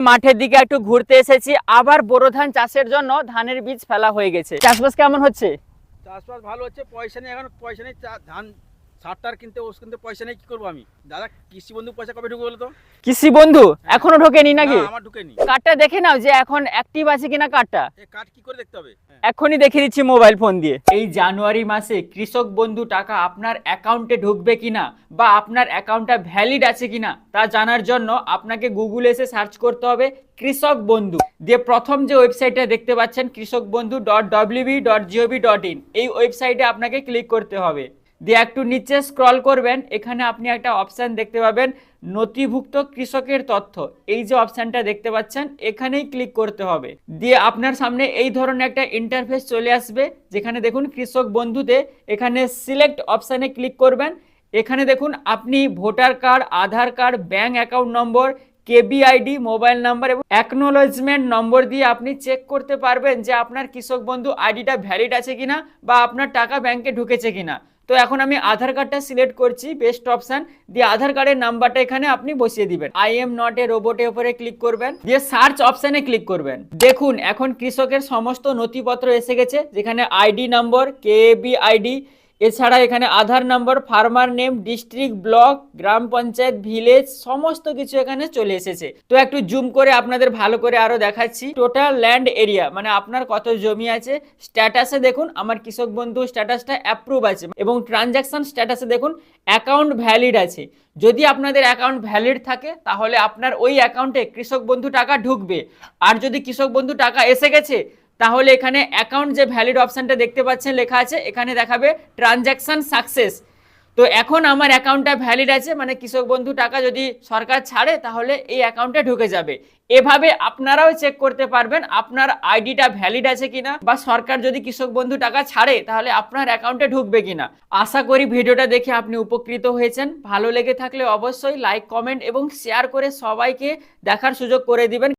মাঠের দিকে একটু ঘুরতে এসেছি, আবার বোরো ধান চাষের জন্য ধানের বীজ ফেলা হয়ে গেছে। চাষবাস কেমন হচ্ছে? চাষবাস ভালো হচ্ছে, পয়সা নেই, এখন পয়সা নেই, ধান সারটার কিনতে ওষ কিনতে পয়সা নেই, কি করবো আমি? দাদা কৃষি বন্ধু পয়সা কবে ঢুকবে বলো তো? কৃষি বন্ধু এখনো ঢোকেনি নাকি? না, আমার ঢুকেনি। কার্ডটা দেখে নাও যে এখন অ্যাক্টিভ আছে কিনা কার্ডটা। কার্ড কি করে দেখতে হবে? এখনই দেখিয়ে দিচ্ছি মোবাইল ফোন দিয়ে। এই জানুয়ারি মাসে কৃষক বন্ধু টাকা আপনার অ্যাকাউন্টে ঢুকবে কিনা বা আপনার অ্যাকাউন্টটা ভ্যালিড আছে কিনা তা জানার জন্য আপনাকে গুগলে এসে সার্চ করতে হবে কৃষক বন্ধু দিয়ে। প্রথম যে ওয়েবসাইটটা দেখতে পাচ্ছেন krisokbandhu.wb.gov.in, এই ওয়েবসাইটে আপনাকে ক্লিক করতে হবে। দিয়ে একটু নিচে স্ক্রল করবেন, এখানে আপনি একটা অপশান দেখতে পাবেন নথিভুক্ত কৃষকের তথ্য। এই যে অপশানটা দেখতে পাচ্ছেন এখানেই ক্লিক করতে হবে। দিয়ে আপনার সামনে এই ধরনের একটা ইন্টারফেস চলে আসবে, যেখানে দেখুন কৃষক বন্ধুতে এখানে সিলেক্ট অপশানে ক্লিক করবেন। এখানে দেখুন আপনি voter card, Aadhaar card, bank account number, কেবিআইডি, মোবাইল নাম্বার এবং অ্যাকনোলজমেন্ট নম্বর দিয়ে আপনি চেক করতে পারবেন যে আপনার কৃষক বন্ধু আইডিটা ভ্যালিড আছে কিনা বা আপনার টাকা ব্যাংকে ঢুকেছে কিনা। তো এখন আমি আধার কার্ডটা সিলেক্ট করছি, বেস্ট অপশন দিয়ে আধার কার্ডের নাম্বারটা এখানে আপনি বসিয়ে দিবেন। আই এম নট এ রোবটের উপরে ক্লিক করবেন, দিয়ে সার্চ অপশনে ক্লিক করবেন। দেখুন এখন কৃষকের সমস্ত নথিপত্র এসে গেছে, যেখানে আইডি নম্বর, কেবি আইডি, এছাড়া এখানে আধার নম্বর, ফার্মার নেম, ডিস্ট্রিক্ট, ব্লক, গ্রাম পঞ্চায়েত, ভিলেজ, সমস্ত কিছু এখানে চলে এসেছে। তো একটু জুম করে আপনাদের ভালো করে আরো দেখাচ্ছি। টোটাল ল্যান্ড এরিয়া মানে আপনার কত জমি আছে। স্ট্যাটাসে দেখুন আমার কৃষক বন্ধু স্ট্যাটাসটা অ্যাপ্রুভ আছে এবং ট্রানজ্যাকশন স্ট্যাটাসে দেখুন অ্যাকাউন্ট ভ্যালিড আছে। যদি আপনাদের অ্যাকাউন্ট ভ্যালিড থাকে তাহলে আপনার ওই অ্যাকাউন্টে কৃষক বন্ধু টাকা ঢুকবে। আর যদি কৃষক বন্ধু টাকা এসে গেছে তাহলে এখানে অ্যাকাউন্ট যে ভ্যালিড অপশনটা দেখতে পাচ্ছেন লেখা আছে, এখানে দেখাবে ট্রানজ্যাকশন সাকসেস। তো এখন আমার অ্যাকাউন্টটা ভ্যালিড আছে, মানে কৃষক বন্ধু টাকা যদি সরকার ছাড়ে তাহলে এই অ্যাকাউন্টে ঢুকে যাবে। এভাবে আপনারাও চেক করতে পারবেন আপনার আইডিটা ভ্যালিড আছে কিনা, বা সরকার যদি কৃষক বন্ধু টাকা ছাড়ে তাহলে আপনার অ্যাকাউন্টে ঢুকবে কিনা। আশা করি ভিডিওটা দেখে আপনি উপকৃত হয়েছেন। ভালো লেগে থাকলে অবশ্যই লাইক, কমেন্ট এবং শেয়ার করে সবাইকে দেখার সুযোগ করে দিবেন।